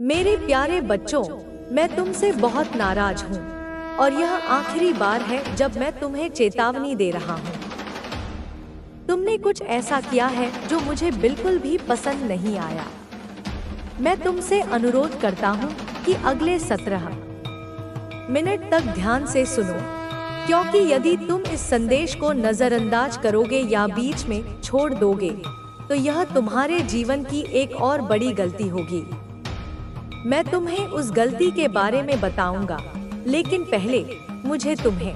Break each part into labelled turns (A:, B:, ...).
A: मेरे प्यारे बच्चों, मैं तुमसे बहुत नाराज हूँ और यह आखिरी बार है जब मैं तुम्हें चेतावनी दे रहा हूँ। तुमने कुछ ऐसा किया है जो मुझे बिल्कुल भी पसंद नहीं आया। मैं तुमसे अनुरोध करता हूँ कि अगले 17 मिनट तक ध्यान से सुनो, क्योंकि यदि तुम इस संदेश को नजरअंदाज करोगे या बीच में छोड़ दोगे, तो यह तुम्हारे जीवन की एक और बड़ी गलती होगी। मैं तुम्हें उस गलती के बारे में बताऊंगा, लेकिन पहले मुझे तुम्हें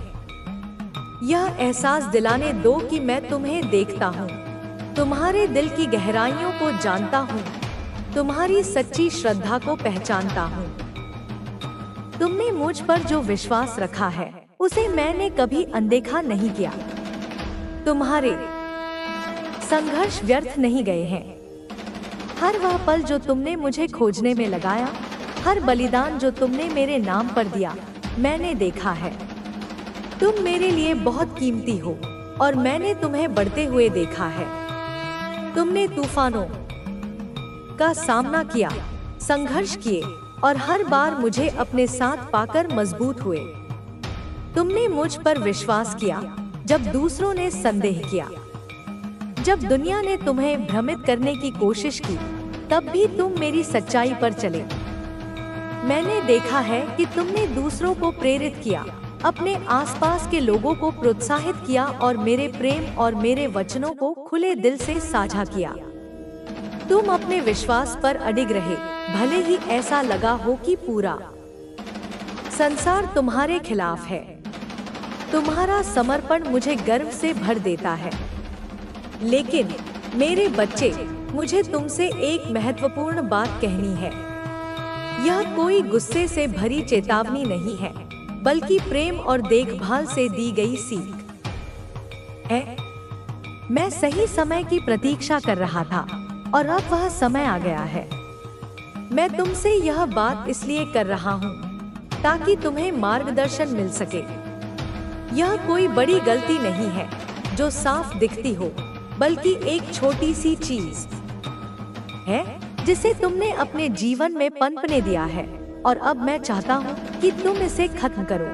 A: यह एहसास दिलाने दो कि मैं तुम्हें देखता हूँ, तुम्हारे दिल की गहराइयों को जानता हूँ, तुम्हारी सच्ची श्रद्धा को पहचानता हूँ। तुमने मुझ पर जो विश्वास रखा है, उसे मैंने कभी अनदेखा नहीं किया। तुम्हारे संघर्ष व्यर्थ नहीं गए हैं। हर वह पल जो तुमने मुझे खोजने में लगाया, हर बलिदान जो तुमने मेरे नाम पर दिया, मैंने देखा है। तुम मेरे लिए बहुत कीमती हो और मैंने तुम्हें बढ़ते हुए देखा है। तुमने तूफानों का सामना किया, संघर्ष किए और हर बार मुझे अपने साथ पाकर मजबूत हुए। तुमने मुझ पर विश्वास किया जब दूसरों ने संदेह किया। जब दुनिया ने तुम्हें भ्रमित करने की कोशिश की, तब भी तुम मेरी सच्चाई पर चले। मैंने देखा है कि तुमने दूसरों को प्रेरित किया, अपने आसपास के लोगों को प्रोत्साहित किया और मेरे प्रेम और मेरे वचनों को खुले दिल से साझा किया। तुम अपने विश्वास पर अडिग रहे, भले ही ऐसा लगा हो कि पूरा संसार तुम्हारे खिलाफ है। तुम्हारा समर्पण मुझे गर्व से भर देता है। लेकिन मेरे बच्चे, मुझे तुमसे एक महत्वपूर्ण बात कहनी है। यह कोई गुस्से से भरी चेतावनी नहीं है, बल्कि प्रेम और देखभाल से दी गई सीख है। मैं सही समय की प्रतीक्षा कर रहा था और अब वह समय आ गया है। मैं तुमसे यह बात इसलिए कर रहा हूँ ताकि तुम्हें मार्गदर्शन मिल सके। यह कोई बड़ी गलती नहीं है जो साफ दिखती हो, बल्कि एक छोटी सी चीज है जिसे तुमने अपने जीवन में पनपने दिया है, और अब मैं चाहता हूँ कि तुम इसे खत्म करो।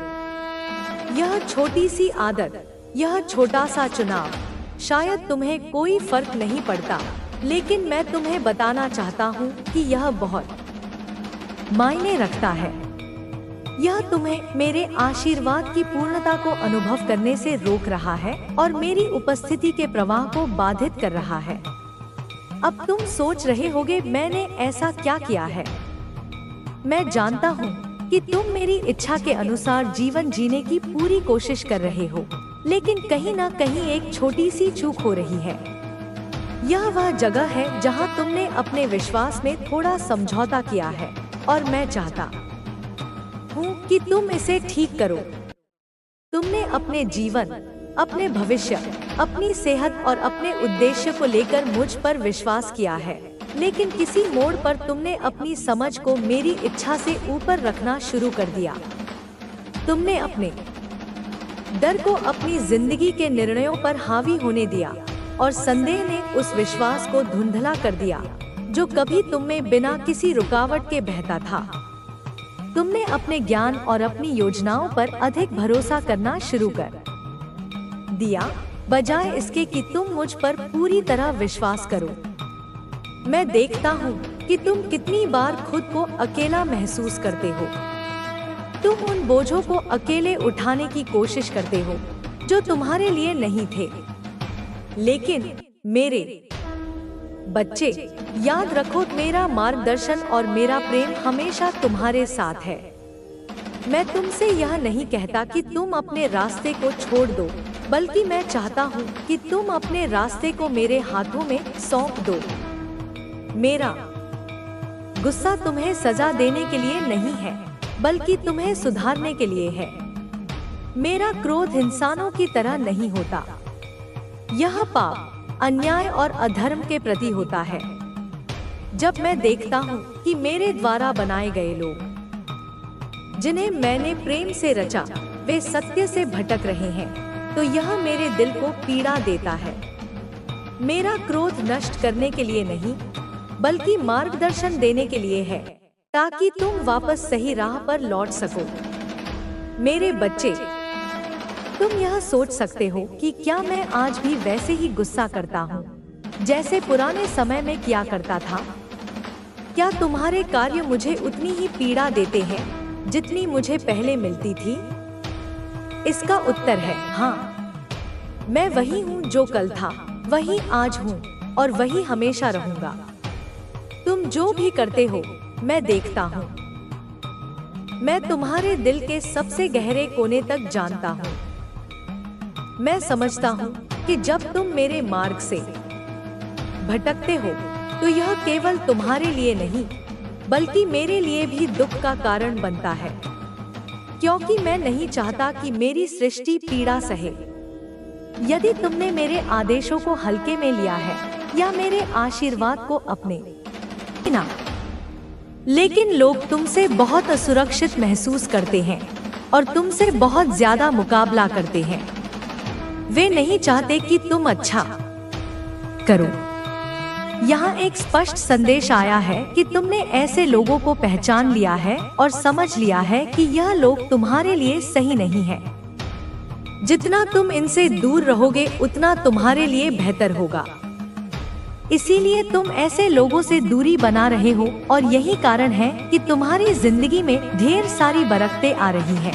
A: यह छोटी सी आदत, यह छोटा सा चुनाव, शायद तुम्हें कोई फर्क नहीं पड़ता, लेकिन मैं तुम्हें बताना चाहता हूँ कि यह बहुत मायने रखता है। यह तुम्हें मेरे आशीर्वाद की पूर्णता को अनुभव करने से रोक रहा है और मेरी उपस्थिति के प्रवाह को बाधित कर रहा है। अब तुम सोच रहे होगे, मैंने ऐसा क्या किया है? मैं जानता हूँ कि तुम मेरी इच्छा के अनुसार जीवन जीने की पूरी कोशिश कर रहे हो, लेकिन कहीं ना कहीं एक छोटी सी चूक हो रही है। यह वह जगह है जहाँ तुमने अपने विश्वास में थोड़ा समझौता किया है, और मैं चाहता हूँ कि तुम इसे ठीक करो। तुमने अपने जीवन, अपने भविष्य, अपनी सेहत और अपने उद्देश्य को लेकर मुझ पर विश्वास किया है, लेकिन किसी मोड़ पर तुमने अपनी समझ को मेरी इच्छा से ऊपर रखना शुरू कर दिया। तुमने अपने डर को अपनी जिंदगी के निर्णयों पर हावी होने दिया, और संदेह ने उस विश्वास को धुंधला कर दिया जो कभी तुम में बिना किसी रुकावट के बहता था। तुमने अपने ज्ञान और अपनी योजनाओं पर अधिक भरोसा करना शुरू कर दिया, बजाय इसके कि तुम मुझ पर पूरी तरह विश्वास करो। मैं देखता हूँ कि तुम कितनी बार खुद को अकेला महसूस करते हो। तुम उन बोझों को अकेले उठाने की कोशिश करते हो जो तुम्हारे लिए नहीं थे। लेकिन मेरे बच्चे, याद रखो, मेरा मार्गदर्शन और मेरा प्रेम हमेशा तुम्हारे साथ है। मैं तुमसे यह नहीं कहता कि तुम अपने रास्ते को छोड़ दो, बल्कि मैं चाहता हूँ कि तुम अपने रास्ते को मेरे हाथों में सौंप दो। मेरा गुस्सा तुम्हें सजा देने के लिए नहीं है, बल्कि तुम्हें सुधारने के लिए है। मेरा क्रोध इंसानों की तरह नहीं होता। यह पाप, अन्याय और अधर्म के प्रति होता है। जब मैं देखता हूँ कि मेरे द्वारा बनाए गए लोग, जिन्हें मैंने प्रेम से रचा, वे सत्य से भटक रहे हैं, तो यह मेरे दिल को पीड़ा देता है। मेरा क्रोध नष्ट करने के लिए नहीं, बल्कि मार्गदर्शन देने के लिए है, ताकि तुम वापस सही राह पर लौट सको। मेरे बच्चे, तुम यह सोच सकते हो कि क्या मैं आज भी वैसे ही गुस्सा करता हूँ जैसे पुराने समय में किया करता था? क्या तुम्हारे कार्य मुझे उतनी ही पीड़ा देते हैं जितनी मुझे पहले मिलती थी? इसका उत्तर है हाँ। मैं वही हूँ जो कल था, वही आज हूँ और वही हमेशा रहूंगा। तुम जो भी करते हो मैं देखता हूँ। मैं तुम्हारे दिल के सबसे गहरे कोने तक जानता हूँ। मैं समझता हूँ कि जब तुम मेरे मार्ग से भटकते हो तो यह केवल तुम्हारे लिए नहीं बल्कि मेरे लिए भी दुख का कारण बनता है, क्योंकि मैं नहीं चाहता कि मेरी सृष्टि पीड़ा सहे। यदि तुमने मेरे आदेशों को हल्के में लिया है या मेरे आशीर्वाद को अपने ना, लेकिन लोग तुमसे बहुत असुरक्षित महसूस करते हैं और तुमसे बहुत ज्यादा मुकाबला करते हैं। वे नहीं चाहते कि तुम अच्छा करो। यहाँ एक स्पष्ट संदेश आया है कि तुमने ऐसे लोगों को पहचान लिया है और समझ लिया है कि यह लोग तुम्हारे लिए सही नहीं है। जितना तुम इनसे दूर रहोगे उतना तुम्हारे लिए बेहतर होगा। इसीलिए तुम ऐसे लोगों से दूरी बना रहे हो और यही कारण है कि तुम्हारी जिंदगी में ढेर सारी बरकतें आ रही हैं।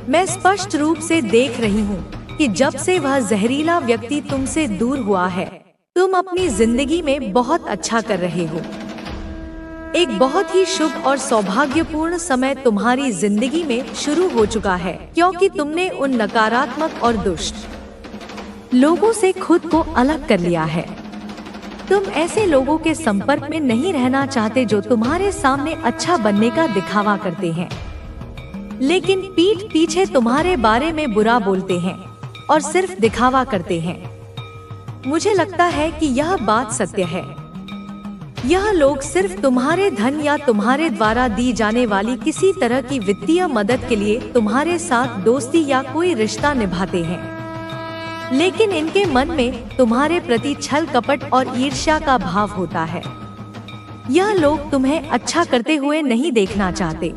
A: मैं स्पष्ट रूप से देख रही हूँ कि जब से वह जहरीला व्यक्ति तुमसे दूर हुआ है तुम अपनी जिंदगी में बहुत अच्छा कर रहे हो। एक बहुत ही शुभ और सौभाग्यपूर्ण समय तुम्हारी जिंदगी में शुरू हो चुका है, क्योंकि तुमने उन नकारात्मक और दुष्ट लोगों से खुद को अलग कर लिया है। तुम ऐसे लोगों के संपर्क में नहीं रहना चाहते जो तुम्हारे सामने अच्छा बनने का दिखावा करते हैं, लेकिन पीठ पीछे तुम्हारे बारे में बुरा बोलते हैं और सिर्फ दिखावा करते हैं। मुझे लगता है कि यह बात सत्य है। यह लोग सिर्फ तुम्हारे धन या तुम्हारे द्वारा दी जाने वाली किसी तरह की वित्तीय मदद के लिए तुम्हारे साथ दोस्ती या कोई रिश्ता निभाते हैं, लेकिन इनके मन में तुम्हारे प्रति छल कपट और ईर्ष्या का भाव होता है। यह लोग तुम्हें अच्छा करते हुए नहीं देखना चाहते।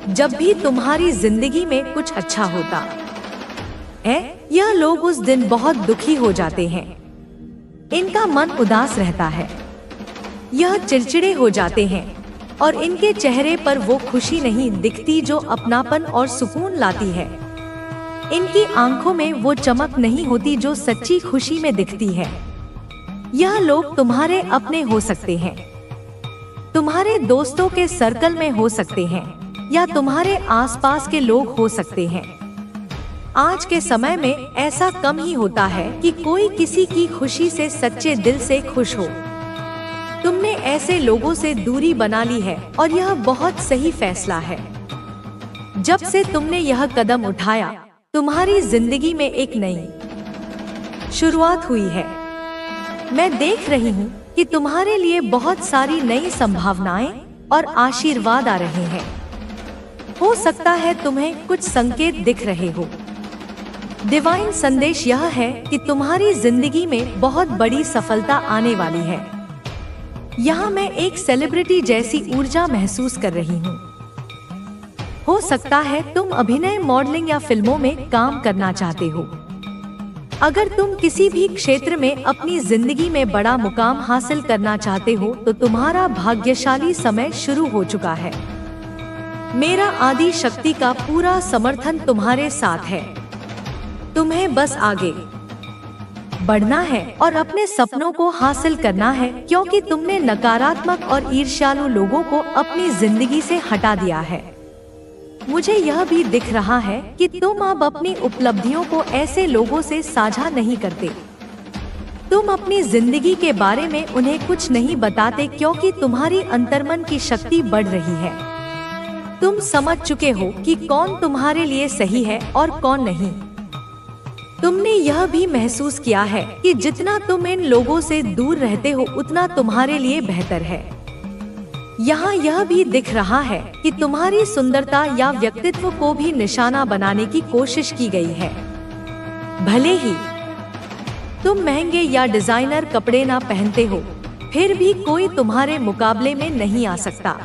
A: जब भी तुम्हारी जिंदगी में कुछ अच्छा होता है, यह लोग उस दिन बहुत दुखी हो जाते हैं। इनका मन उदास रहता है, यह चिड़चिड़े हो जाते हैं और इनके चेहरे पर वो खुशी नहीं दिखती जो अपनापन और सुकून लाती है। इनकी आंखों में वो चमक नहीं होती जो सच्ची खुशी में दिखती है। यह लोग तुम्हारे अपने हो सकते हैं, तुम्हारे दोस्तों के सर्कल में हो सकते हैं या तुम्हारे आसपास के लोग हो सकते हैं। आज के समय में ऐसा कम ही होता है कि कोई किसी की खुशी से सच्चे दिल से खुश हो। तुमने ऐसे लोगों से दूरी बना ली है और यह बहुत सही फैसला है। जब से तुमने यह कदम उठाया, तुम्हारी जिंदगी में एक नई शुरुआत हुई है। मैं देख रही हूँ कि तुम्हारे लिए बहुत सारी नई संभावनाएं और आशीर्वाद आ रहे हैं। हो सकता है तुम्हें कुछ संकेत दिख रहे हो। डिवाइन संदेश यह है कि तुम्हारी जिंदगी में बहुत बड़ी सफलता आने वाली है। यहाँ मैं एक सेलिब्रिटी जैसी ऊर्जा महसूस कर रही हूँ। हो सकता है तुम अभिनय, मॉडलिंग या फिल्मों में काम करना चाहते हो। अगर तुम किसी भी क्षेत्र में अपनी जिंदगी में बड़ा मुकाम हासिल करना चाहते हो तो तुम्हारा भाग्यशाली समय शुरू हो चुका है। मेरा आदि शक्ति का पूरा समर्थन तुम्हारे साथ है। तुम्हें बस आगे बढ़ना है और अपने सपनों को हासिल करना है, क्योंकि तुमने नकारात्मक और ईर्ष्यालु लोगों को अपनी जिंदगी से हटा दिया है। मुझे यह भी दिख रहा है कि तुम अब अपनी उपलब्धियों को ऐसे लोगों से साझा नहीं करते। तुम अपनी जिंदगी के बारे में उन्हें कुछ नहीं बताते, क्योंकि तुम्हारी अंतर्मन की शक्ति बढ़ रही है। तुम समझ चुके हो कि कौन तुम्हारे लिए सही है और कौन नहीं। तुमने यह भी महसूस किया है कि जितना तुम इन लोगों से दूर रहते हो उतना तुम्हारे लिए बेहतर है। यहाँ यह भी दिख रहा है कि तुम्हारी सुंदरता या व्यक्तित्व को भी निशाना बनाने की कोशिश की गई है। भले ही तुम महंगे या डिजाइनर कपड़े ना पहनते हो, फिर भी कोई तुम्हारे मुकाबले में नहीं आ सकता।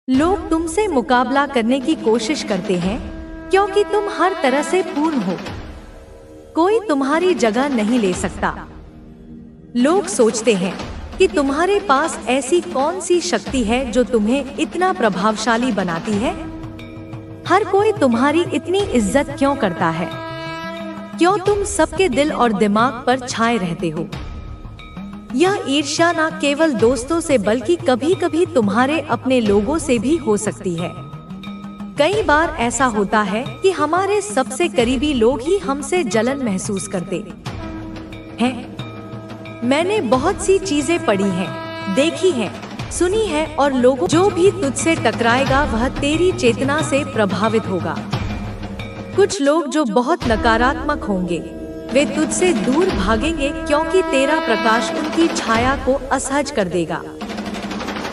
A: लोग तुमसे मुकाबला करने की कोशिश करते हैं क्योंकि तुम हर तरह से पूर्ण हो। कोई तुम्हारी जगह नहीं ले सकता। लोग सोचते हैं कि तुम्हारे पास ऐसी कौन सी शक्ति है जो तुम्हें इतना प्रभावशाली बनाती है। हर कोई तुम्हारी इतनी इज्जत क्यों करता है? क्यों तुम सबके दिल और दिमाग पर छाए रहते हो? यह ईर्ष्या न केवल दोस्तों से बल्कि कभी कभी तुम्हारे अपने लोगों से भी हो सकती है। कई बार ऐसा होता है कि हमारे सबसे करीबी लोग ही हमसे जलन महसूस करते हैं। मैंने बहुत सी चीजें पढ़ी हैं, देखी हैं, सुनी है और लोगों जो भी तुझसे टकराएगा वह तेरी चेतना से प्रभावित होगा। कुछ लोग जो बहुत नकारात्मक होंगे वे तुझसे दूर भागेंगे क्योंकि तेरा प्रकाश उनकी छाया को असहज कर देगा।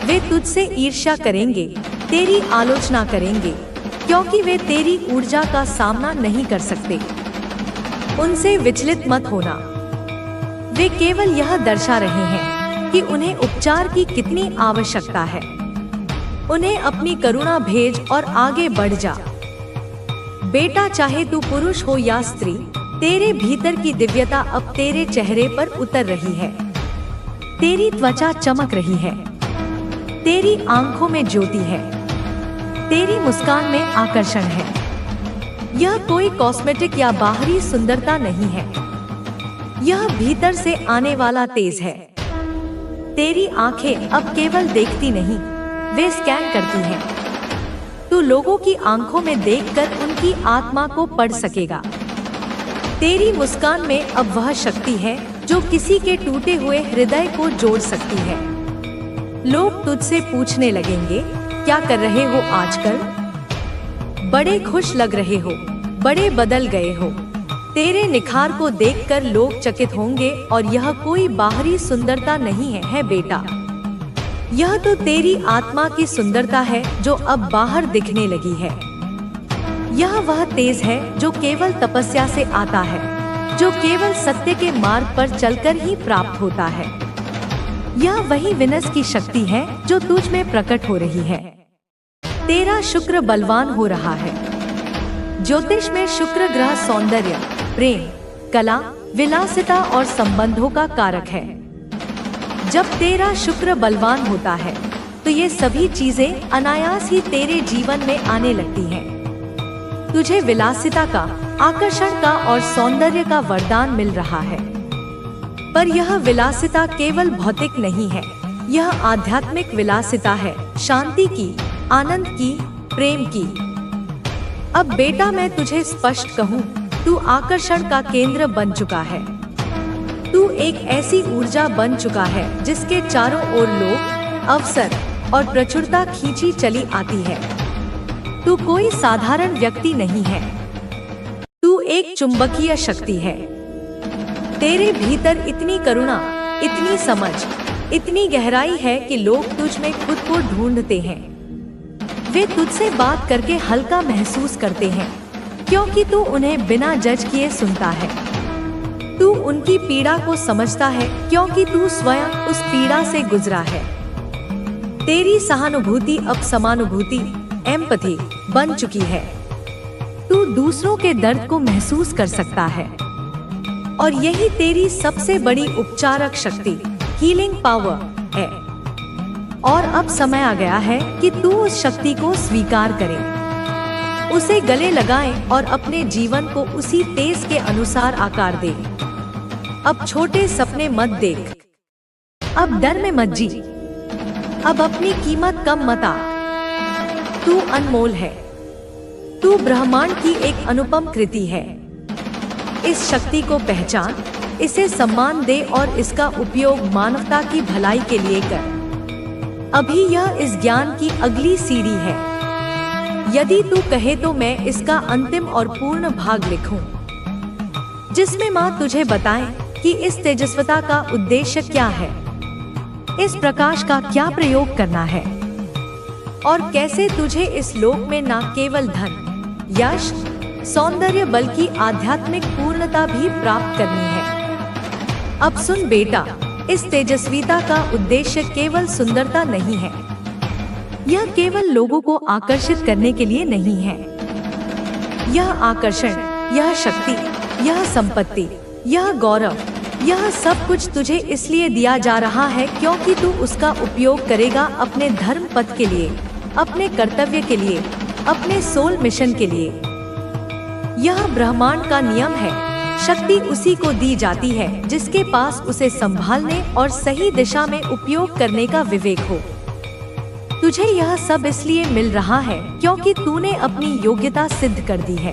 A: वे तुझसे ईर्ष्या करेंगे, तेरी आलोचना करेंगे क्योंकि वे तेरी ऊर्जा का सामना नहीं कर सकते। उनसे विचलित मत होना। वे केवल यह दर्शा रहे हैं कि उन्हें उपचार की कितनी आवश्यकता है। उन्हें अपनी करुणा भेज और आगे बढ़ जा। बेटा, चाहे तू पुरुष हो या स्त्री, तेरे भीतर की दिव्यता अब तेरे चेहरे पर उतर रही है। तेरी त्वचा चमक रही है, तेरी आंखों में ज्योति है, तेरी मुस्कान में आकर्षण है। यह कोई कॉस्मेटिक या बाहरी सुंदरता नहीं है, यह भीतर से आने वाला तेज है। तेरी आंखें अब केवल देखती नहीं, वे स्कैन करती हैं। तू लोगों की आंखों में देखकर उनकी आत्मा को पढ़ सकेगा। तेरी मुस्कान में अब वह शक्ति है जो किसी के टूटे हुए हृदय को जोड़ सकती है। लोग तुझसे पूछने लगेंगे, क्या कर रहे हो आजकल? बड़े खुश लग रहे हो, बड़े बदल गए हो। तेरे निखार को देखकर लोग चकित होंगे और यह कोई बाहरी सुंदरता नहीं है बेटा। यह तो तेरी आत्मा की सुंदरता है जो अब बाहर दिखने लगी है। यह वह तेज है जो केवल तपस्या से आता है, जो केवल सत्य के मार्ग पर चलकर ही प्राप्त होता है। यह वही विनस की शक्ति है जो तुझ में प्रकट हो रही है। तेरा शुक्र बलवान हो रहा है। ज्योतिष में शुक्र ग्रह सौंदर्य, प्रेम, कला, विलासिता और संबंधों का कारक है। जब तेरा शुक्र बलवान होता है तो ये सभी चीजें अनायास ही तेरे जीवन में आने लगती हैं। तुझे विलासिता का, आकर्षण का और सौंदर्य का वरदान मिल रहा है। पर यह विलासिता केवल भौतिक नहीं है, यह आध्यात्मिक विलासिता है, शांति की, आनंद की, प्रेम की। अब बेटा, मैं तुझे स्पष्ट कहूँ, तू आकर्षण का केंद्र बन चुका है। तू एक ऐसी ऊर्जा बन चुका है जिसके चारों ओर लोग, अवसर और प्रचुरता खींची चली आती है। तू कोई साधारण व्यक्ति नहीं है, तू एक चुंबकीय शक्ति है। तेरे भीतर इतनी करुणा, इतनी समझ, इतनी गहराई है कि लोग तुझ में खुद को ढूंढते हैं। वे तुझसे बात करके हल्का महसूस करते हैं क्योंकि तू उन्हें बिना जज किए सुनता है। तू उनकी पीड़ा को समझता है क्योंकि तू स्वयं उस पीड़ा से गुजरा है। तेरी सहानुभूति अब समानुभूति, एम्पैथी बन चुकी है। तू दूसरों के दर्द को महसूस कर सकता है और यही तेरी सबसे बड़ी उपचारक शक्ति, हीलिंग पावर है। और अब समय आ गया है कि तू उस शक्ति को स्वीकार करे, उसे गले लगाए और अपने जीवन को उसी तेज के अनुसार आकार दे। अब छोटे सपने मत देख, अब डर में मत जी, अब अपनी कीमत कम मत आ। तू अनमोल है, तू ब्रह्मांड की एक अनुपम कृति है। इस शक्ति को पहचान, इसे सम्मान दे और इसका उपयोग मानवता की भलाई के लिए कर। अभी यह इस ज्ञान की अगली सीढ़ी है। यदि तू कहे तो मैं इसका अंतिम और पूर्ण भाग लिखूं, जिसमें माँ तुझे बताए कि इस तेजस्वता का उद्देश्य क्या है, इस प्रकाश का क्या प्रयोग करना है और कैसे तुझे इस लोक में न केवल धन, यश, सौंदर्य बल्कि आध्यात्मिक पूर्णता भी प्राप्त करनी है। अब सुन बेटा, इस तेजस्विता का उद्देश्य केवल सुंदरता नहीं है। यह केवल लोगों को आकर्षित करने के लिए नहीं है। यह आकर्षण, यह शक्ति, यह संपत्ति, यह गौरव, यह सब कुछ तुझे इसलिए दिया जा रहा है क्योंकि तू उसका उपयोग करेगा अपने धर्म पथ के लिए, अपने कर्तव्य के लिए, अपने सोल मिशन के लिए। यह ब्रह्मांड का नियम है। शक्ति उसी को दी जाती है जिसके पास उसे संभालने और सही दिशा में उपयोग करने का विवेक हो। तुझे यह सब इसलिए मिल रहा है क्योंकि तूने अपनी योग्यता सिद्ध कर दी है।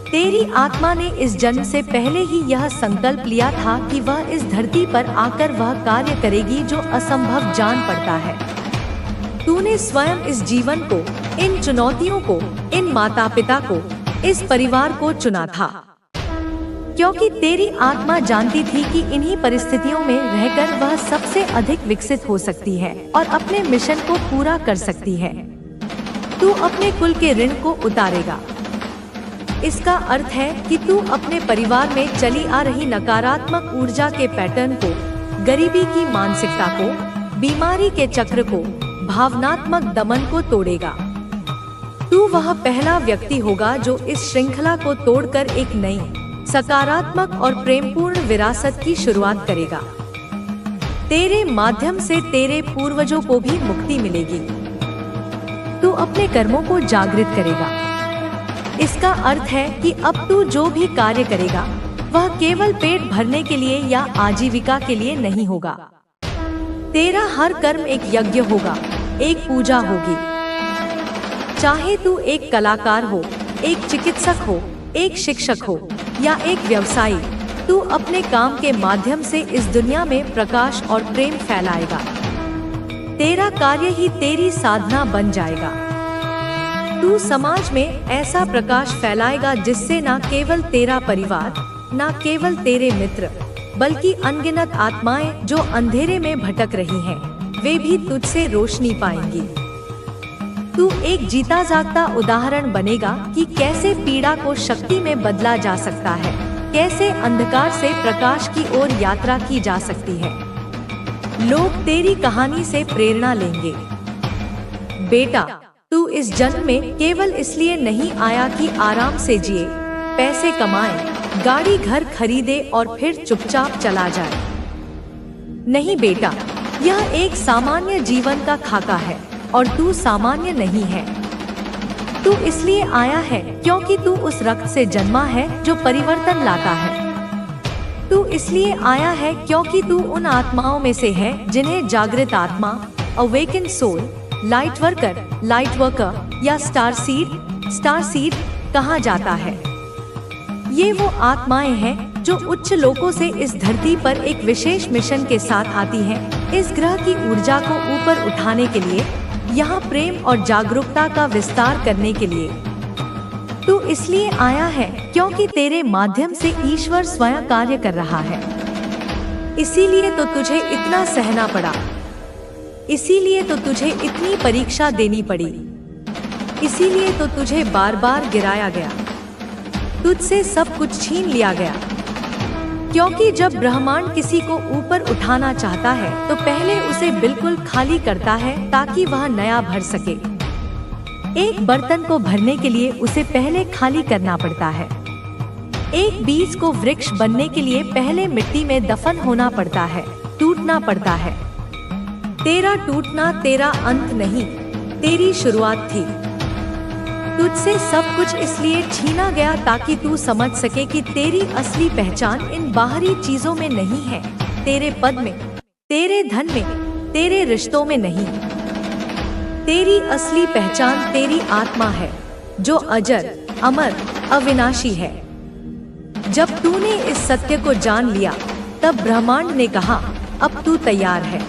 A: तेरी आत्मा ने इस जन्म से पहले ही यह संकल्प लिया था कि वह इस धरती पर आकर वह कार्य करेगी जो असंभव जान पड़ता है। तूने स्वयं इस जीवन को, इन चुनौतियों को, इन माता पिता को, इस परिवार को चुना था क्योंकि तेरी आत्मा जानती थी कि इन्हीं परिस्थितियों में रहकर वह सबसे अधिक विकसित हो सकती है और अपने मिशन को पूरा कर सकती है। तू अपने कुल के ऋण को उतारेगा। इसका अर्थ है कि तू अपने परिवार में चली आ रही नकारात्मक ऊर्जा के पैटर्न को, गरीबी की मानसिकता को, बीमारी के चक्र को, भावनात्मक दमन को तोड़ेगा। तू वह पहला व्यक्ति होगा जो इस श्रृंखला को तोड़कर एक नई, सकारात्मक और प्रेमपूर्ण विरासत की शुरुआत करेगा। तेरे माध्यम से तेरे पूर्वजों को भी मुक्ति मिलेगी। तू अपने कर्मों को जागृत करेगा। इसका अर्थ है कि अब तू जो भी कार्य करेगा वह केवल पेट भरने के लिए या आजीविका के लिए नहीं होगा। तेरा हर कर्म एक यज्ञ होगा, एक पूजा होगी। चाहे तू एक कलाकार हो, एक चिकित्सक हो, एक शिक्षक हो या एक व्यवसायी, तू अपने काम के माध्यम से इस दुनिया में प्रकाश और प्रेम फैलाएगा। तेरा कार्य ही तेरी साधना बन जाएगा। तू समाज में ऐसा प्रकाश फैलाएगा जिससे न केवल तेरा परिवार, न केवल तेरे मित्र, बल्कि अनगिनत आत्माएं जो अंधेरे में भटक रही हैं, वे भी तुझसे रोशनी पाएंगी। तू एक जीता जागता उदाहरण बनेगा कि कैसे पीड़ा को शक्ति में बदला जा सकता है, कैसे अंधकार से प्रकाश की ओर यात्रा की जा सकती है। लोग तेरी कहानी से प्रेरणा लेंगे। बेटा, तू इस जन्म में केवल इसलिए नहीं आया कि आराम से जिए, पैसे कमाए, गाड़ी घर खरीदे और फिर चुपचाप चला जाए। नहीं बेटा, यह एक सामान्य जीवन का खाका है और तू सामान्य नहीं है। तू इसलिए आया है क्योंकि तू उस रक्त से जन्मा है जो परिवर्तन लाता है। तू इसलिए आया है क्योंकि तू उन आत्माओं में से है जिन्हें जागृत आत्मा, अवेकन सोल, लाइट वर्कर या स्टार सीड कहा जाता है। ये वो आत्माएं हैं जो उच्च लोकों से इस धरती पर एक विशेष मिशन के साथ आती हैं, इस ग्रह की ऊर्जा को ऊपर उठाने के लिए, यहाँ प्रेम और जागरूकता का विस्तार करने के लिए। तू इसलिए आया है क्योंकि तेरे माध्यम से ईश्वर स्वयं कार्य कर रहा है। इसीलिए तो तुझे इतना सहना पड़ा, इसीलिए तो तुझे इतनी परीक्षा देनी पड़ी, इसीलिए तो तुझे बार बार गिराया गया, तुझसे सब कुछ छीन लिया गया। क्योंकि जब ब्रह्मांड किसी को ऊपर उठाना चाहता है तो पहले उसे बिल्कुल खाली करता है ताकि वह नया भर सके। एक बर्तन को भरने के लिए उसे पहले खाली करना पड़ता है। एक बीज को वृक्ष बनने के लिए पहले मिट्टी में दफन होना पड़ता है, टूटना पड़ता है। तेरा टूटना तेरा अंत नहीं, तेरी शुरुआत थी। तुझसे सब कुछ इसलिए छीना गया ताकि तू समझ सके कि तेरी असली पहचान इन बाहरी चीजों में नहीं है, तेरे पद में, तेरे धन में, तेरे रिश्तों में नहीं। तेरी असली पहचान तेरी आत्मा है जो अजर, अमर, अविनाशी है। जब तूने इस सत्य को जान लिया तब ब्रह्मांड ने कहा, अब तू तैयार है,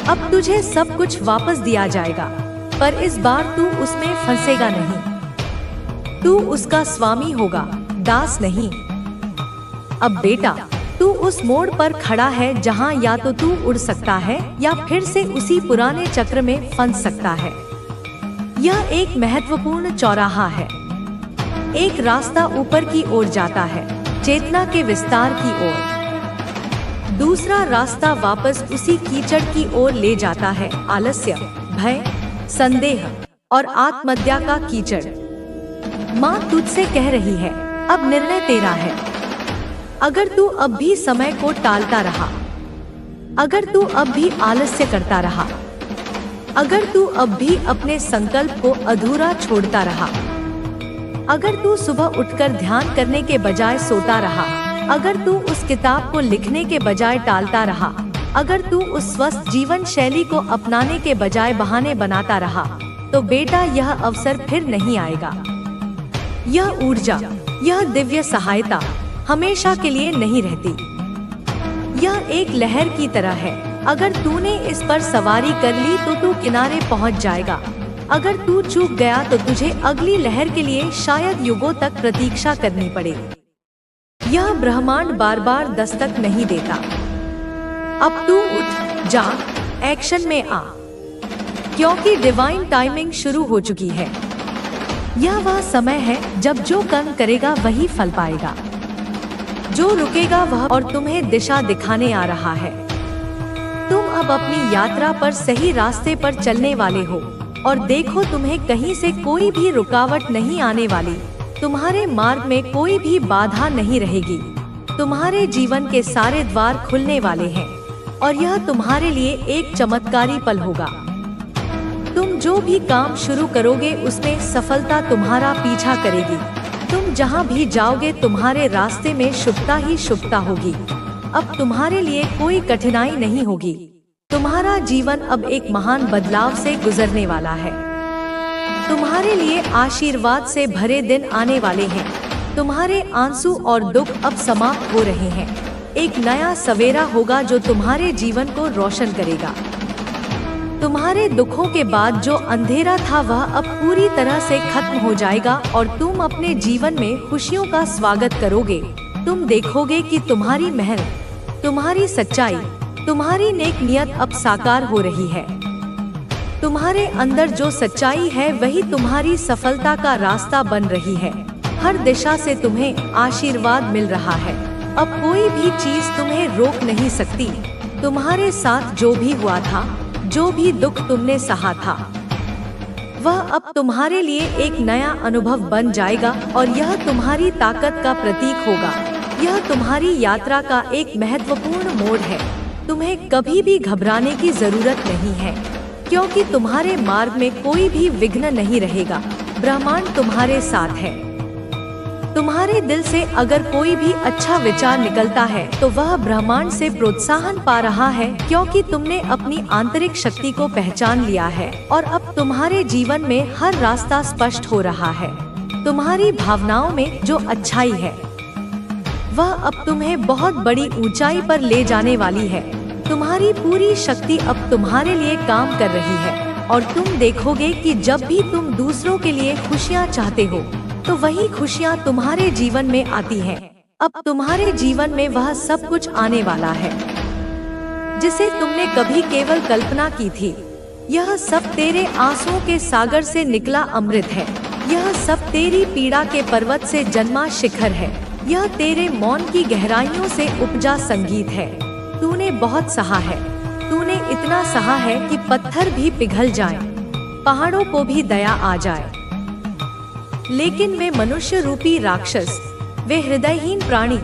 A: अब तुझे सब कुछ वापस दिया जाएगा, पर इस बार तू उसमें फंसेगा नहीं। तू उसका स्वामी होगा, दास नहीं। अब बेटा, तू उस मोड़ पर खड़ा है जहां या तो तू उड़ सकता है या फिर से उसी पुराने चक्र में फंस सकता है। यह एक महत्वपूर्ण चौराहा है। एक रास्ता ऊपर की ओर जाता है, चेतना के विस्तार की ओर। दूसरा रास्ता वापस उसी कीचड़ की ओर ले जाता है, आलस्य, भय, संदेह और आत्महत्या का कीचड़। माँ तुझसे कह रही है, अब निर्णय तेरा है। अगर तू अब भी समय को टालता रहा, अगर तू अब भी आलस्य करता रहा, अगर तू अब भी अपने संकल्प को अधूरा छोड़ता रहा, अगर तू सुबह उठकर ध्यान करने के बजाय सोता रहा, अगर तू उस किताब को लिखने के बजाय टालता रहा, अगर तू उस स्वस्थ जीवन शैली को अपनाने के बजाय बहाने बनाता रहा, तो बेटा यह अवसर फिर नहीं आएगा। यह ऊर्जा, यह दिव्य सहायता हमेशा के लिए नहीं रहती। यह एक लहर की तरह है, अगर तूने इस पर सवारी कर ली तो तू किनारे पहुंच जाएगा। अगर तू चूक गया तो तुझे अगली लहर के लिए शायद युगों तक प्रतीक्षा करनी पड़े। यह ब्रह्मांड बार बार दस्तक नहीं देता। अब तू उठ, जाग, एक्शन में आ, क्योंकि डिवाइन टाइमिंग शुरू हो चुकी है। यह वह समय है जब जो कर्म करेगा वही फल पाएगा, जो रुकेगा वह और तुम्हें दिशा दिखाने आ रहा है। तुम अब अपनी यात्रा पर सही रास्ते पर चलने वाले हो और देखो तुम्हें कहीं से कोई भी रुकावट नहीं आने वाली। तुम्हारे मार्ग में कोई भी बाधा नहीं रहेगी। तुम्हारे जीवन के सारे द्वार खुलने वाले हैं और यह तुम्हारे लिए एक चमत्कारी पल होगा। तुम जो भी काम शुरू करोगे उसमें सफलता तुम्हारा पीछा करेगी। तुम जहाँ भी जाओगे तुम्हारे रास्ते में शुभता ही शुभता होगी। अब तुम्हारे लिए कोई कठिनाई नहीं होगी। तुम्हारा जीवन अब एक महान बदलाव से गुजरने वाला है। तुम्हारे लिए आशीर्वाद से भरे दिन आने वाले हैं। तुम्हारे आंसू और दुख अब समाप्त हो रहे हैं। एक नया सवेरा होगा जो तुम्हारे जीवन को रोशन करेगा। तुम्हारे दुखों के बाद जो अंधेरा था वह अब पूरी तरह से खत्म हो जाएगा और तुम अपने जीवन में खुशियों का स्वागत करोगे। तुम देखोगे कि तुम्हारी मेहनत, तुम्हारी सच्चाई, तुम्हारी नेक नियत अब साकार हो रही है। तुम्हारे अंदर जो सच्चाई है वही तुम्हारी सफलता का रास्ता बन रही है। हर दिशा से तुम्हें आशीर्वाद मिल रहा है। अब कोई भी चीज तुम्हें रोक नहीं सकती। तुम्हारे साथ जो भी हुआ था, जो भी दुख तुमने सहा था, वह अब तुम्हारे लिए एक नया अनुभव बन जाएगा और यह तुम्हारी ताकत का प्रतीक होगा। यह तुम्हारी यात्रा का एक महत्वपूर्ण मोड़ है। तुम्हें कभी भी घबराने की जरूरत नहीं है, क्योंकि तुम्हारे मार्ग में कोई भी विघ्न नहीं रहेगा। ब्रह्मांड तुम्हारे साथ है। तुम्हारे दिल से अगर कोई भी अच्छा विचार निकलता है तो वह ब्रह्मांड से प्रोत्साहन पा रहा है, क्योंकि तुमने अपनी आंतरिक शक्ति को पहचान लिया है और अब तुम्हारे जीवन में हर रास्ता स्पष्ट हो रहा है। तुम्हारी भावनाओं में जो अच्छाई है वह अब तुम्हें बहुत बड़ी ऊंचाई पर ले जाने वाली है। तुम्हारी पूरी शक्ति अब तुम्हारे लिए काम कर रही है और तुम देखोगे कि जब भी तुम दूसरों के लिए खुशियाँ चाहते हो तो वही खुशियाँ तुम्हारे जीवन में आती हैं। अब तुम्हारे जीवन में वह सब कुछ आने वाला है जिसे तुमने कभी केवल कल्पना की थी। यह सब तेरे आंसुओं के सागर से निकला अमृत है। यह सब तेरी पीड़ा के पर्वत से जन्मा शिखर है। यह तेरे मौन की गहराइयों से उपजा संगीत है। तूने बहुत सहा है। तूने इतना सहा है कि पत्थर भी पिघल जाएं, पहाड़ों को भी दया आ जाए, लेकिन वे मनुष्य रूपी राक्षस, वे हृदयहीन प्राणी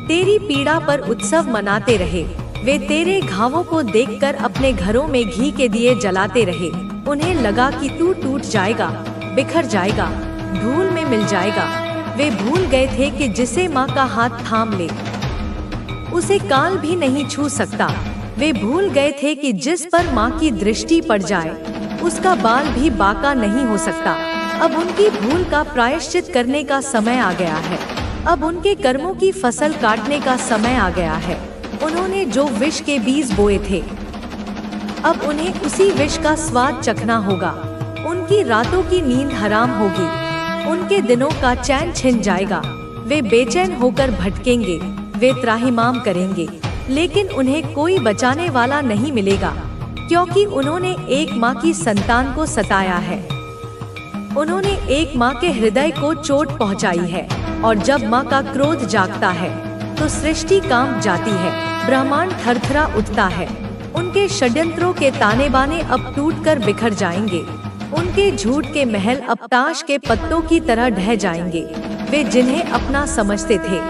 A: तेरी पीड़ा पर उत्सव मनाते रहे। वे तेरे घावों को देखकर अपने घरों में घी के दिए जलाते रहे। उन्हें लगा कि तू टूट जाएगा, बिखर जाएगा, धूल में मिल जाएगा। वे भूल गए थे कि जिसे माँ का हाथ थाम ले उसे काल भी नहीं छू सकता। वे भूल गए थे कि जिस पर माँ की दृष्टि पड़ जाए उसका बाल भी बांका नहीं हो सकता। अब उनकी भूल का प्रायश्चित करने का समय आ गया है। अब उनके कर्मों की फसल काटने का समय आ गया है। उन्होंने जो विष के बीज बोए थे अब उन्हें उसी विष का स्वाद चखना होगा। उनकी रातों की नींद हराम होगी। उनके दिनों का चैन छिन जाएगा। वे बेचैन होकर भटकेंगे, वे त्राहिमाम करेंगे, लेकिन उन्हें कोई बचाने वाला नहीं मिलेगा, क्योंकि उन्होंने एक माँ की संतान को सताया है। उन्होंने एक माँ के हृदय को चोट पहुँचाई है और जब माँ का क्रोध जागता है तो सृष्टि कांप जाती है। ब्रह्मांड थरथरा उठता है। उनके षड्यंत्रों के ताने बाने अब टूटकर बिखर जाएंगे। उनके झूठ के महल अब ताश के पत्तों की तरह ढह जाएंगे। वे जिन्हें अपना समझते थे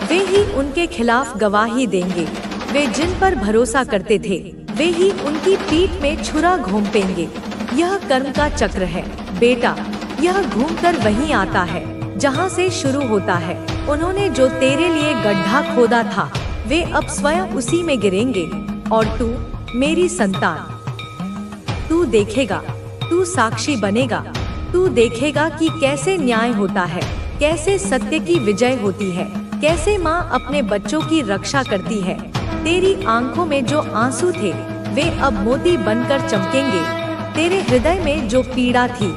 A: वे ही उनके खिलाफ गवाही देंगे। वे जिन पर भरोसा करते थे वे ही उनकी पीठ में छुरा घोंपेंगे। यह कर्म का चक्र है बेटा, यह घूमकर वहीं आता है जहाँ से शुरू होता है। उन्होंने जो तेरे लिए गड्ढा खोदा था वे अब स्वयं उसी में गिरेंगे। और तू मेरी संतान, तू देखेगा, तू साक्षी बनेगा। तू देखेगा कि कैसे न्याय होता है, कैसे सत्य की विजय होती है, कैसे माँ अपने बच्चों की रक्षा करती है। तेरी आंखों में जो आंसू थे वे अब मोती बनकर चमकेंगे। तेरे हृदय में जो पीड़ा थी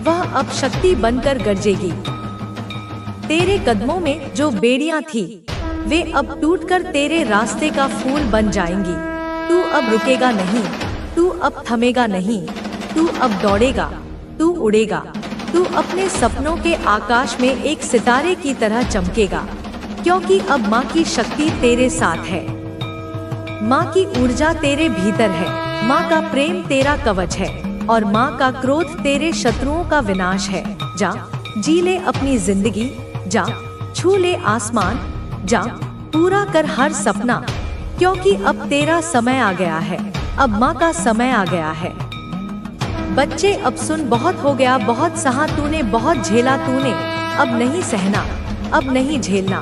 A: वह अब शक्ति बनकर गरजेगी। तेरे कदमों में जो बेड़ियां थी वे अब टूटकर तेरे रास्ते का फूल बन जाएंगी। तू अब रुकेगा नहीं, तू अब थमेगा नहीं, तू अब दौड़ेगा, तू उड़ेगा। तू अपने सपनों के आकाश में एक सितारे की तरह चमकेगा, क्योंकि अब माँ की शक्ति तेरे साथ है। माँ की ऊर्जा तेरे भीतर है। माँ का प्रेम तेरा कवच है और माँ का क्रोध तेरे शत्रुओं का विनाश है। जा जी ले अपनी जिंदगी, जा छू ले आसमान, जा पूरा कर हर सपना, क्योंकि अब तेरा समय आ गया है। अब माँ का समय आ गया है। बच्चे अब सुन, बहुत हो गया, बहुत सहा तूने, बहुत झेला तूने, अब नहीं सहना, अब नहीं झेलना।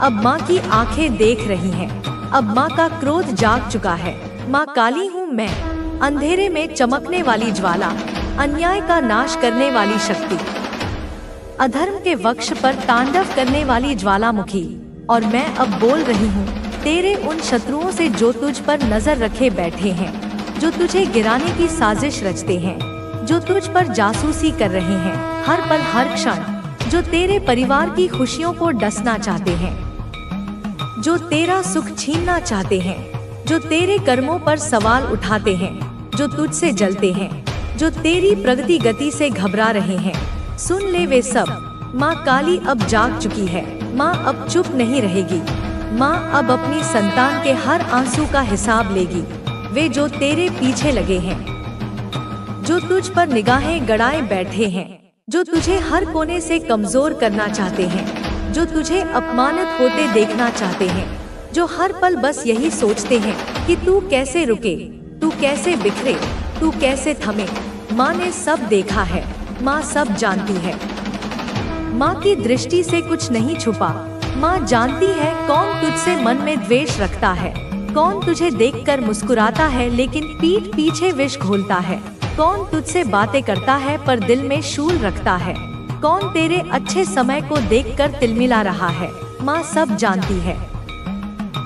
A: अब माँ की आंखें देख रही हैं। अब माँ का क्रोध जाग चुका है। माँ काली हूँ मैं, अंधेरे में चमकने वाली ज्वाला, अन्याय का नाश करने वाली शक्ति, अधर्म के वक्ष पर तांडव करने वाली ज्वालामुखी। और मैं अब बोल रही हूँ तेरे उन शत्रुओं से जो तुझ पर नजर रखे बैठे हैं, जो तुझे गिराने की साजिश रचते हैं, जो तुझ पर जासूसी कर रहे हैं हर पल हर क्षण, जो तेरे परिवार की खुशियों को डसना चाहते हैं, जो तेरा सुख छीनना चाहते हैं, जो तेरे कर्मों पर सवाल उठाते हैं, जो तुझसे जलते हैं, जो तेरी प्रगति गति से घबरा रहे हैं। सुन ले वे सब, माँ काली अब जाग चुकी है। माँ अब चुप नहीं रहेगी। माँ अब अपनी संतान के हर आंसू का हिसाब लेगी। वे जो तेरे पीछे लगे हैं, जो तुझ पर निगाहें गड़ाए बैठे हैं, जो तुझे हर कोने से कमजोर करना चाहते हैं, जो तुझे अपमानित होते देखना चाहते हैं, जो हर पल बस यही सोचते हैं कि तू कैसे रुके, तू कैसे बिखरे, तू कैसे थमे। माँ ने सब देखा है, माँ सब जानती है। माँ की दृष्टि से कुछ नहीं छुपा। माँ जानती है कौन तुझसे मन में द्वेष रखता है, कौन तुझे देखकर मुस्कुराता है लेकिन पीठ पीछे विष घोलता है, कौन तुझसे बातें करता है पर दिल में शूल रखता है, कौन तेरे अच्छे समय को देखकर तिलमिला रहा है। माँ सब जानती है।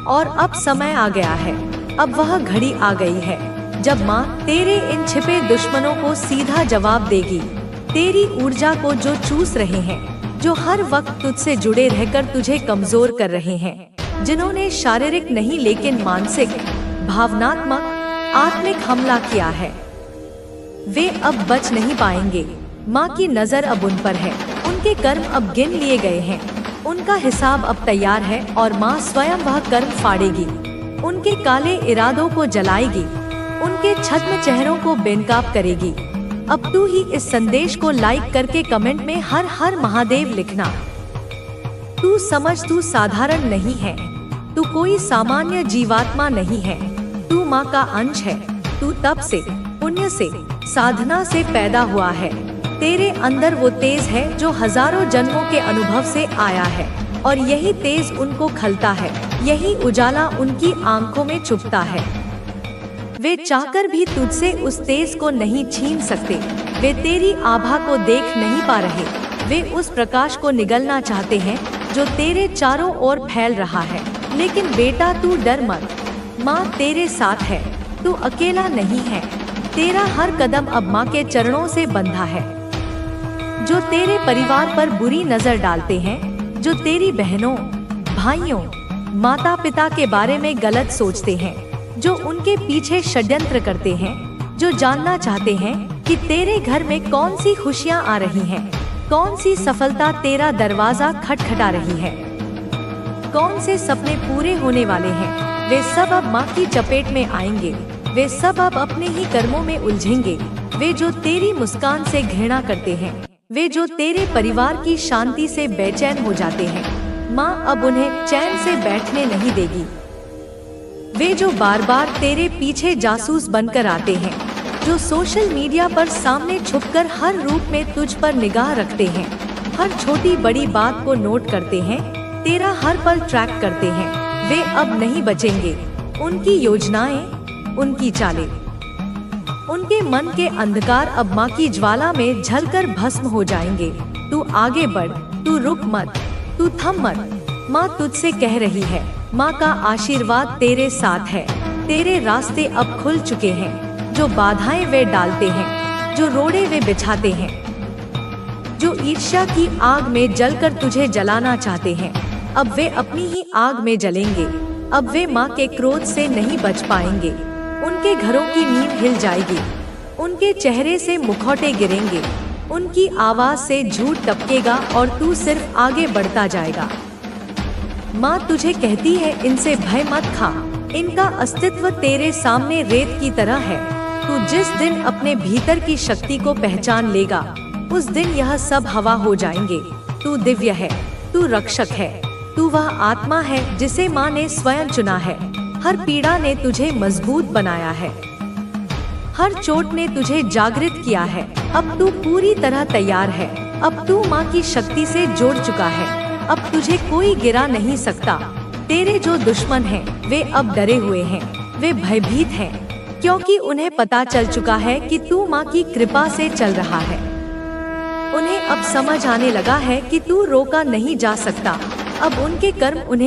A: और अब समय आ गया है, अब वह घड़ी आ गई है जब माँ तेरे इन छिपे दुश्मनों को सीधा जवाब देगी। तेरी ऊर्जा को जो चूस रहे हैं, जो हर वक्त तुझसे जुड़े रहकर तुझे कमजोर कर रहे हैं, जिन्होंने शारीरिक नहीं लेकिन मानसिक, भावनात्मक, आत्मिक हमला किया है, वे अब बच नहीं पाएंगे। माँ की नजर अब उन पर है। उनके कर्म अब गिन लिए गए हैं। उनका हिसाब अब तैयार है और माँ स्वयं वह कर्म फाड़ेगी। उनके काले इरादों को जलाएगी, उनके छद्म चेहरों को बेनकाब करेगी। अब तू ही इस संदेश को लाइक करके कमेंट में हर हर महादेव लिखना। तू समझ, तू साधारण नहीं है, तू कोई सामान्य जीवात्मा नहीं है। तू माँ का अंश है। तू तप से, पुण्य से, साधना से पैदा हुआ है। तेरे अंदर वो तेज है जो हजारों जन्मों के अनुभव से आया है और यही तेज उनको खलता है, यही उजाला उनकी आंखों में छुपता है। वे चाहकर भी तुझसे उस तेज को नहीं छीन सकते। वे तेरी आभा को देख नहीं पा रहे। वे उस प्रकाश को निगलना चाहते हैं जो तेरे चारों ओर फैल रहा है। लेकिन बेटा तू डर मत, माँ तेरे साथ है। तू अकेला नहीं है। तेरा हर कदम अब माँ के चरणों से बंधा है। जो तेरे परिवार पर बुरी नजर डालते हैं, जो तेरी बहनों, भाइयों, माता पिता के बारे में गलत सोचते हैं, जो उनके पीछे षड्यंत्र करते हैं, जो जानना चाहते हैं कि तेरे घर में कौन सी खुशियाँ आ रही हैं, कौन सी सफलता तेरा दरवाजा खटखटा रही है, कौन से सपने पूरे होने वाले हैं, वे सब अब माँ की चपेट में आएंगे। वे सब अब अपने ही कर्मों में उलझेंगे। वे जो तेरी मुस्कान से घृणा करते हैं, वे जो तेरे परिवार की शांति से बेचैन हो जाते हैं, माँ अब उन्हें चैन से बैठने नहीं देगी। वे जो बार बार तेरे पीछे जासूस बनकर आते हैं, जो सोशल मीडिया पर सामने छुपकर हर रूप में तुझ पर निगाह रखते हैं, हर छोटी बड़ी बात को नोट करते हैं, तेरा हर पल ट्रैक करते हैं, वे अब नहीं बचेंगे। उनकी योजनाएं, उनकी चालें, उनके मन के अंधकार अब माँ की ज्वाला में जलकर भस्म हो जाएंगे। तू आगे बढ़, तू रुक मत, तू थम मत। माँ तुझसे कह रही है, माँ का आशीर्वाद तेरे साथ है। तेरे रास्ते अब खुल चुके हैं। जो बाधाएं वे डालते हैं, जो रोड़े वे बिछाते हैं, जो ईर्ष्या की आग में जलकर तुझे जलाना चाहते हैं, अब वे अपनी ही आग में जलेंगे। अब वे माँ के क्रोध से नहीं बच पाएंगे। उनके घरों की नींव हिल जाएगी, उनके चेहरे से मुखौटे गिरेंगे, उनकी आवाज से झूठ टपकेगा और तू सिर्फ आगे बढ़ता जाएगा। माँ तुझे कहती है, इनसे भय मत खा। इनका अस्तित्व तेरे सामने रेत की तरह है। तू जिस दिन अपने भीतर की शक्ति को पहचान लेगा, उस दिन यह सब हवा हो जाएंगे। तू दिव्य है, तू रक्षक है, तू वह आत्मा है जिसे माँ ने स्वयं चुना है। हर पीड़ा ने तुझे मजबूत बनाया है, हर चोट ने तुझे जागृत किया है। अब तू पूरी तरह तैयार है। अब तू माँ की शक्ति से जुड़ चुका है। अब तुझे कोई गिरा नहीं सकता। तेरे जो दुश्मन हैं, वे अब डरे हुए हैं, वे भयभीत हैं, क्योंकि उन्हें पता चल चुका है कि तू माँ की कृपा से चल रहा है। उन्हें अब समझ आने लगा है कि तू रोका नहीं जा सकता। अब उनके कर्म उन्हें